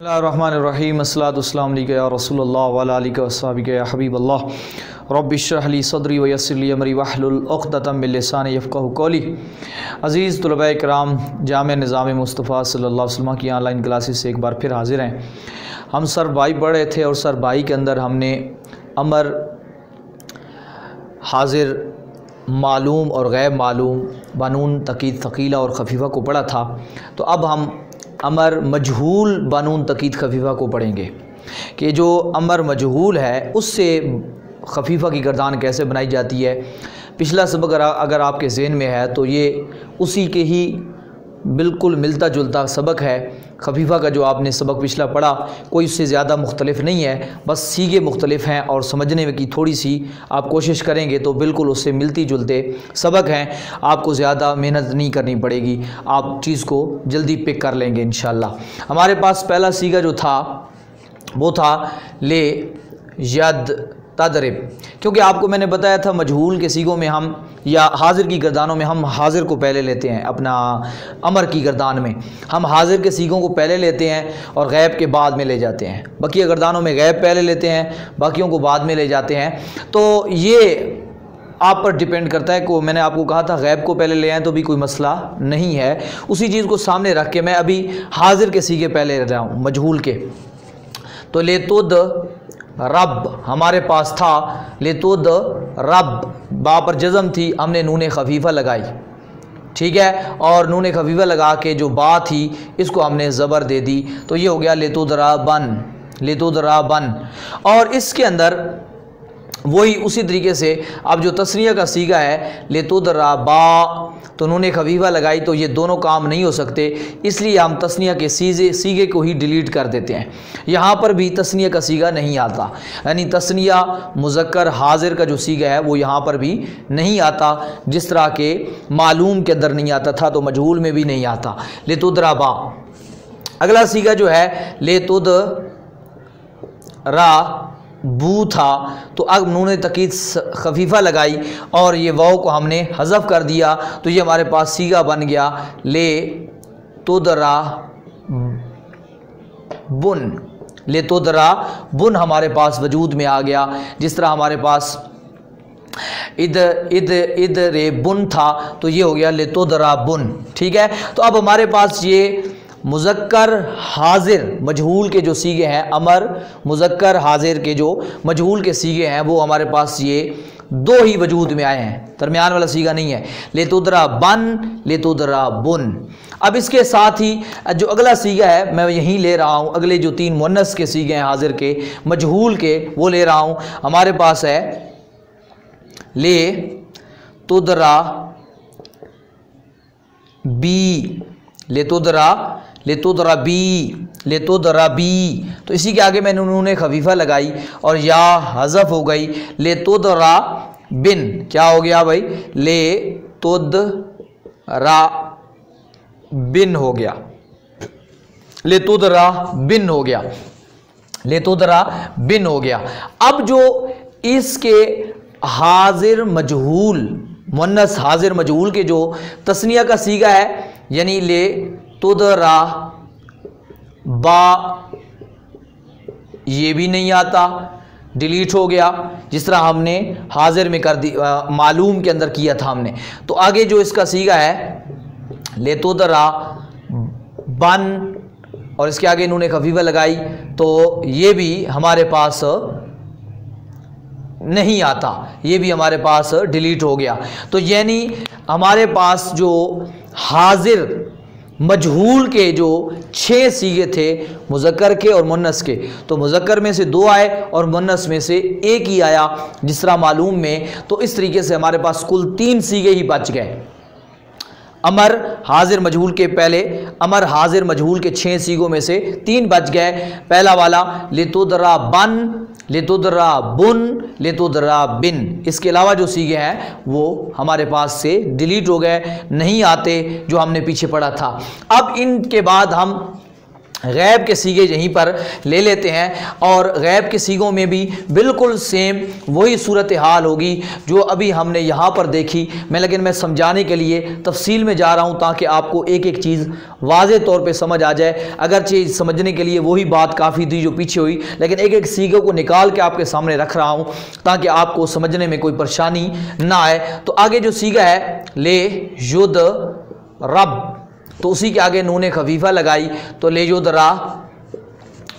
बिस्मिल्लाहिर्रहमानिर्रहीम अस्सलातुस्सलामु अलैका या रसूलल्लाह व अला आलिका वस्सहाबिका या हबीबल्लाह रब्बि इश्रह ली सदरी व यस्सिर ली अमरी वहलुल उक़दतम मिन लिसानी यफ़क़हू क़ौली। अज़ीज़ तुलबाए किराम, जामिया निज़ाम मुस्तफ़ा सल्लल्लाहु अलैहि वसल्लम की ऑनलाइन क्लासेस से एक बार फिर हाज़िर हैं। हम सर बाई पढ़ रहे थे और सर बाई के अंदर हमने अमर, हाजिर, मालूम और गैर मालूम, बनून, तकीद, थकीला और खफीफ़ा को पढ़ा था। तो अब हम अमर मजहूल, बनून, तकीद, खफीफ़ा को पढ़ेंगे कि जो अमर मजहूल है उससे खफीफ़ा की गर्दान कैसे बनाई जाती है। पिछला सबक अगर आपके ज़हन में है तो ये उसी के ही बिल्कुल मिलता जुलता सबक है। खफीफ़ा का जो आपने सबक पिछला पढ़ा कोई उससे ज़्यादा मुख्तलिफ नहीं है, बस सीगे मुख्तलिफ हैं और समझने में की थोड़ी सी आप कोशिश करेंगे तो बिल्कुल उससे मिलती जुलते सबक हैं। आपको ज़्यादा मेहनत नहीं करनी पड़ेगी, आप चीज़ को जल्दी पिक कर लेंगे इंशाअल्लाह। हमारे पास पहला सीगा जो था वो था ले यद तदरिब, क्योंकि आपको मैंने बताया था मजहूल के सीगों में हम या हाजिर की गर्दानों में हम हाजिर को पहले लेते हैं। अपना अमर की गर्दान में हम हाजिर के सीगों को पहले लेते हैं और गैब के बाद में ले जाते हैं। बकिया गर्दानों में गैब पहले लेते हैं, बाकियों को बाद में ले जाते हैं। तो ये आप पर डिपेंड करता है। को मैंने आपको कहा था गैब को पहले ले आएँ तो भी कोई मसला नहीं है। उसी चीज़ को सामने रख के मैं अभी हाजिर के सीगे पहले ले रहा हूँ मजहूल के। तो लेतुद रब हमारे पास था, लेतुद रब, बा पर जज़म थी, हमने नून खफीफ़ा लगाई, ठीक है, और नून खफीफ़ा लगा के जो बा थी इसको हमने ज़बर दे दी, तो ये हो गया लेतुद रबन, लेतुद रबन। और इसके अंदर वही उसी तरीके से अब जो तस्निया का सीगा है लेतुद रबा, तो उन्होंने खफीफ़ा लगाई, तो ये दोनों काम नहीं हो सकते, इसलिए हम तस्निया के सीगे को ही डिलीट कर देते हैं। यहाँ पर भी तस्निया का सीगा नहीं आता, यानी तस्निया मुज़क्कर हाजिर का जो सीगा है वो यहाँ पर भी नहीं आता। जिस तरह के मालूम के अंदर नहीं आता था तो मजहूल में भी नहीं आता। लेतुद रबा। अगला सीगा जो है लेतुद रा बू था, तो अब नून तकीद खफीफ़ा लगाई और ये वाव को हमने हज़फ कर दिया, तो ये हमारे पास सीगा बन गया ले तुदरा बुन। ले तुदरा बुन हमारे पास वजूद में आ गया। जिस तरह हमारे पास इद इद इद रे बुन था, तो ये हो गया ले तुदरा बुन, ठीक है। तो अब हमारे पास ये मुज़क्कर हाजिर मजहूल के जो सीगे हैं, अमर मुज़क्कर हाजिर के जो मजहूल के सीगे हैं वो हमारे पास ये दो ही वजूद में आए हैं, दरमियान वाला सीगा नहीं है। लेतुदरा बन, लेतुदरा बुन। अब इसके साथ ही जो अगला सीगा है मैं यहीं ले रहा हूँ, अगले जो तीन मुन्नस के सीगे हैं हाजिर के मजहूल के वो ले रहा हूँ। हमारे पास है ले तुदरा बी, लेतुदरा, लेतुदरा बी, लेतुदरा बी, तो इसी के आगे मैंने उन्होंने खफीफ़ा लगाई और या हज़फ हो गई। लेतुदरा बिन, क्या हो गया भाई, लेतुदरा बिन हो गया, लेतुदरा बिन हो गया, लेतुदरा बिन हो गया। अब जो इसके हाजिर मजहूल मुन्नस हाजिर मजहूल के जो तस्निया का सीगा है, यानी ले तुदरा बा, ये भी नहीं आता, डिलीट हो गया, जिस तरह हमने हाजिर में कर दी, मालूम के अंदर किया था हमने। तो आगे जो इसका सीगा है ले तुदरा बन और इसके आगे इन्होंने खफीफ़ा लगाई, तो ये भी हमारे पास नहीं आता, ये भी हमारे पास डिलीट हो गया। तो यानी हमारे पास जो हाजिर मजहूल के जो 6 सीगे थे मुज़क्कर के और मुन्नस के, तो मुज़क्कर में से 2 आए और मुन्नस में से 1 ही आया, जिस तरह मालूम में। तो इस तरीके से हमारे पास कुल 3 सीगे ही बच गए। अमर हाजिर मजहूल के पहले अमर हाजिर मजहूल के 6 सीगों में से 3 बच गए। पहला वाला लेतुदरा बन, लेतुदरा बुन, लेतुदरा बिन। इसके अलावा जो सीगे हैं वो हमारे पास से डिलीट हो गए, नहीं आते, जो हमने पीछे पढ़ा था। अब इनके बाद हम गैब के सीगे यहीं पर ले लेते हैं और गैब के सीगों में भी बिल्कुल सेम वही सूरत हाल होगी जो अभी हमने यहाँ पर देखी। लेकिन मैं समझाने के लिए तफसील में जा रहा हूँ ताकि आपको एक एक चीज़ वाज़े तौर पे समझ आ जाए। अगरचे समझने के लिए वही बात काफ़ी थी जो पीछे हुई, लेकिन एक एक सीगे को निकाल के आपके सामने रख रहा हूँ ताकि आपको समझने में कोई परेशानी ना आए। तो आगे जो सीगा है ले युद रब, तो उसी के आगे नून खफीफा लगाई तो लेजुदरा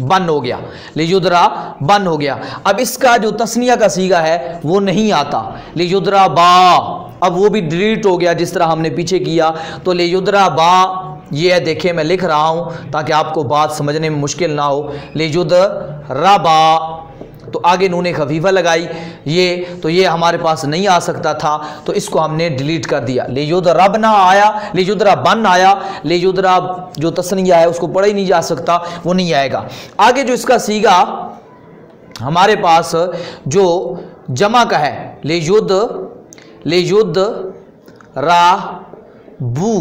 बन हो गया, लेजुदरा बन हो गया। अब इसका जो तस्निया का सीगा है वो नहीं आता, लेजुदरा बा, अब वो भी डिलीट हो गया जिस तरह हमने पीछे किया। तो लेजुदरा बा ये है, देखे मैं लिख रहा हूँ ताकि आपको बात समझने में मुश्किल ना हो। लेजुदरा बा, तो आगे नून खफीफा लगाई ये, तो ये हमारे पास नहीं आ सकता था तो इसको हमने डिलीट कर दिया। लेजुदरब ना आया, लेजुदरा बन आया, लेजुदरा जो तस्निया है उसको पढ़ा ही नहीं जा सकता, वो नहीं आएगा। आगे जो इसका सीगा हमारे पास जो जमा का है लेजुद रा बू,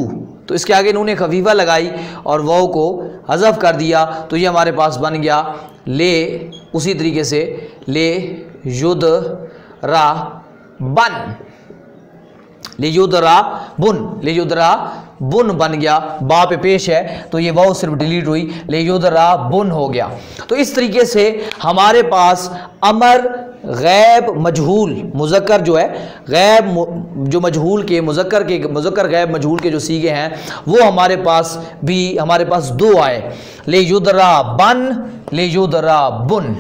तो इसके आगे नून खफीफा लगाई और वाव को हज़फ कर दिया तो ये हमारे पास बन गया ले, उसी तरीके से ले युद रा बन, ले युद रा बुन, ले युद रा बुन बन गया। बा पे पेश है तो ये वाव सिर्फ डिलीट हुई, ले युद रा बुन हो गया। तो इस तरीके से हमारे पास अमर गैब मजहूल मुज़क्कर जो है, गैब जो मजहूल के मुज़क्कर गैब मजहूल के जो सीगे हैं वो हमारे पास दो आए, ले युदरा बन, ले युदरा बुन,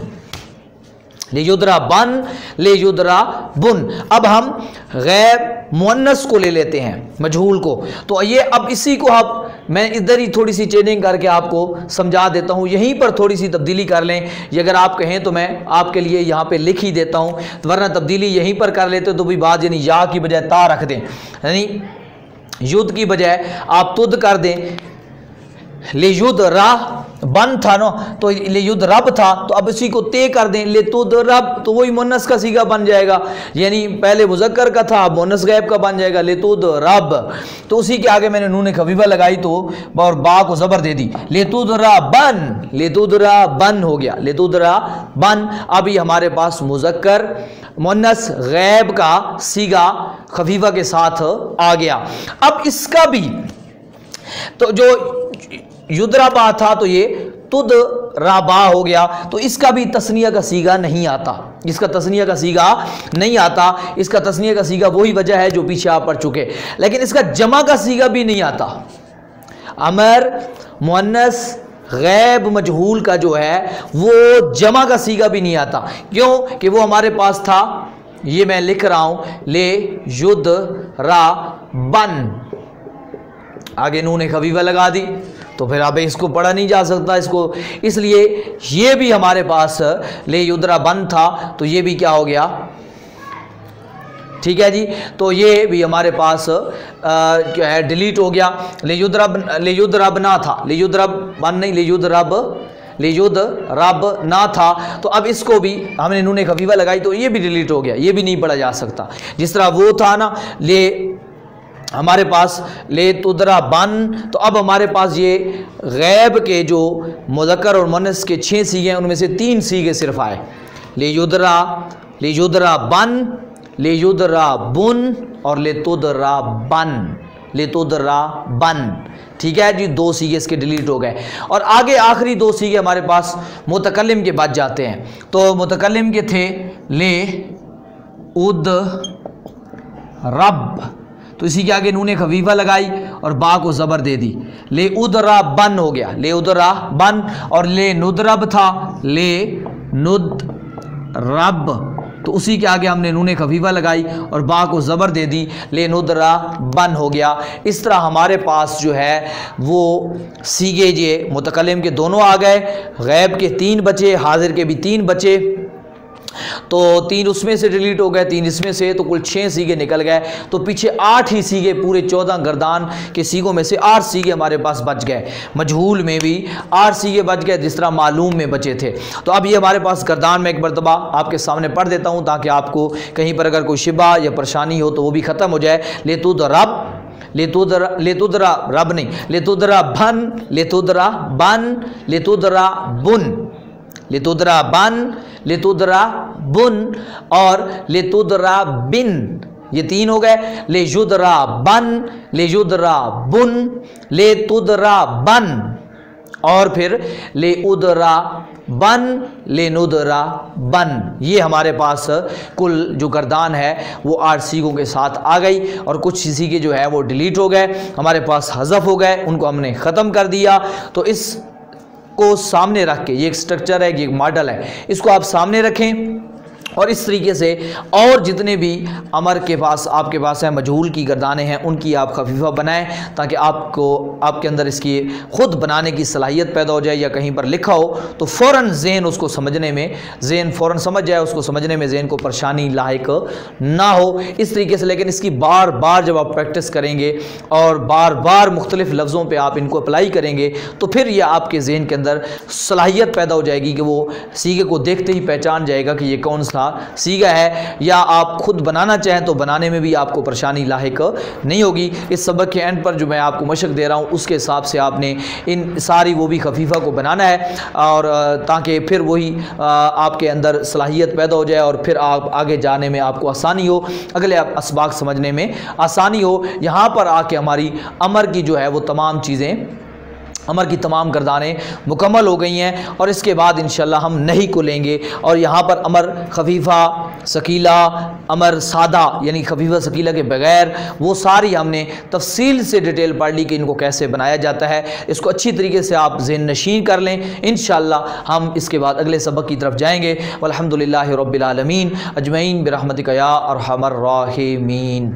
ले युदरा बन, ले युदरा बुन। अब हम गैब मुअन्नस को ले लेते हैं मजहूल को, तो ये अब इसी को मैं इधर ही थोड़ी सी चेंजिंग करके आपको समझा देता हूँ, यहीं पर थोड़ी सी तब्दीली कर लें। ये अगर आप कहें तो मैं आपके लिए यहाँ पे लिख ही देता हूँ, वरना तब्दीली यहीं पर कर लेते तो भी बात, यानी या की बजाय ता रख दें, यानी युद्ध की बजाय आप तुद कर दें। ले युद्ध रा बन था ना, तो ले युद्ध रब था, तो अब इसी को ते कर दें, ले तुद रब, तो वही मुन्नस का सीगा बन जाएगा, यानी पहले मुज़क्कर का था अब मुन्नस गैब का बन जाएगा, ले तुद रब। तो उसी के आगे मैंने नून खफीफा लगाई तो और बा को ज़बर दे दी, ले तुद रा बन, ले तुद रा बन हो गया, ले तुद रा बन। अब ये हमारे पास मुज़क्कर मुन्नस गैब का सीगा खफीफा के साथ आ गया। अब इसका भी तो जो युद्राबा था तो ये तुद राबा हो गया, तो इसका भी तस्निया का सीगा नहीं आता, इसका तस्निया का सीगा नहीं आता। इसका तस्निया का सीगा वही वजह है जो पीछे आप पढ़ चुके, लेकिन इसका जमा का सीगा भी नहीं आता। अमर मुअन्नस गैब मजहूल का जो है वो जमा का सीगा भी नहीं आता, क्यों कि वो हमारे पास था, ये मैं लिख रहा हूं, ले युद रा बन, आगे नून खफीफा लगा दी तो फिर अब इसको पढ़ा नहीं जा सकता इसको, इसलिए ये भी हमारे पास ले युद्रा बन था तो ये भी क्या हो गया, ठीक है जी। तो ये भी हमारे पास क्या है, डिलीट हो गया। ले युद्रब ना था, ले युद्रब बन नहीं, ले युद्ध रब ना था, तो अब इसको भी हमने नून खफीफा लगाई तो ये भी डिलीट हो गया, ये भी नहीं पढ़ा जा सकता। जिस तरह वो था ना, ले हमारे पास ले तुदरा बन, तो अब हमारे पास ये गैब के जो मुज़क्कर और मुन्नस के 6 सीगे हैं उनमें से 3 सीगे सिर्फ आए, ले युदरा बन, ले युदरा बुन और ले तुदरा बन, ठीक है जी। 2 सीगे इसके डिलीट हो गए और आगे आखिरी 2 सीगे हमारे पास मुतकल्लिम के बच जाते हैं। तो मुतकल्लिम के थे ले उद रब, तो इसी के आगे नून खफीफा लगाई और बा को ज़बर दे दी, ले उदरा बन हो गया, ले उदरा बन। और ले नुदरब था, ले नुद रब, तो उसी के आगे हमने नून खफीफा लगाई और बा को ज़बर दे दी, ले नुदरा बन हो गया। इस तरह हमारे पास जो है वो सीगे ये मुतकल्लिम के दोनों आ गए, गैब के 3 बचे, हाजिर के भी 3 बचे, तो 3 उसमें से डिलीट हो गए, 3 इसमें से, तो कुल 6 सीगे निकल गए। तो पीछे 8 ही सीगे, पूरे 14 गर्दान के सीगों में से 8 सीगे हमारे पास बच गए। मजहूल में भी 8 सीगे बच गए जिस तरह मालूम में बचे थे। तो अब ये हमारे पास गर्दान में एक मरतबा आपके सामने पढ़ देता हूँ ताकि आपको कहीं पर अगर कोई शिबा या परेशानी हो तो वो भी ख़त्म हो जाए। ले तुद रब, लेतुदरा रब नहीं, लेतुदरा भन, लेतुदरा बन, लेतुदरा बुन, लेतुदरा बन, लेतुदरा बुन और लेतुदरा बिन, ये तीन हो गए। लेजुदरा बन, लेजुदरा बुन, लेतुदरा बन और फिर लेउदरा बन, लेनुदरा बन। ये हमारे पास कुल जो गर्दान है वो 8 सीगों के साथ आ गई और कुछ सीगे जो है वो डिलीट हो गए, हमारे पास हज़फ हो गए, उनको हमने ख़त्म कर दिया। तो इस को सामने रख के, ये एक स्ट्रक्चर है, ये एक मॉडल है, इसको आप सामने रखें और इस तरीके से और जितने भी अमर के पास आपके पास है, मजहूल की गर्दानें हैं, उनकी आप खफीफा बनाएं ताकि आपको आपके अंदर इसकी ख़ुद बनाने की सलाहियत पैदा हो जाए, या कहीं पर लिखा हो तो फ़ौरन ज़हन उसको समझने में, ज़हन फ़ौरन समझ जाए, उसको समझने में ज़हन को परेशानी लायक ना हो, इस तरीके से। लेकिन इसकी बार बार जब आप प्रैक्टिस करेंगे और बार बार मुख्तलिफ़ लफ्ज़ों पर आप इनको अप्लाई करेंगे तो फिर यह आपके ज़हन के अंदर सलाहियत पैदा हो जाएगी कि वो सीगे को देखते ही पहचान जाएगा कि ये कौन सा सीगा है, या आप खुद बनाना चाहें तो बनाने में भी आपको परेशानी लाहिक नहीं होगी। इस सबक के एंड पर जो मैं आपको मशक दे रहा हूँ उसके हिसाब से आपने इन सारी वो भी खफीफ़ा को बनाना है, और ताकि फिर वही आपके अंदर सलाहियत पैदा हो जाए और फिर आप आगे जाने में आपको आसानी हो, अगले असबाक समझने में आसानी हो। यहाँ पर आके हमारी अमर की जो है वो तमाम चीज़ें, अमर की तमाम गर्दानें मुकम्मल हो गई हैं और इसके बाद इंशाल्लाह हम नहीं को लेंगे और यहाँ पर अमर खफीफ़ा, सकीला, अमर सादा यानी खफीफ़ा सकीला के बगैर, वो सारी हमने तफसील से डिटेल पढ़ ली कि इनको कैसे बनाया जाता है। इसको अच्छी तरीके से आप ज़हन नशीन कर लें, इंशाल्लाह हम इसके बाद अगले सबक की तरफ जाएँगे। वल्हम्दुलिल्लाहि रब्बिल आलमीन अजमईन बिरहमतिका या अरहमर राहिमीन।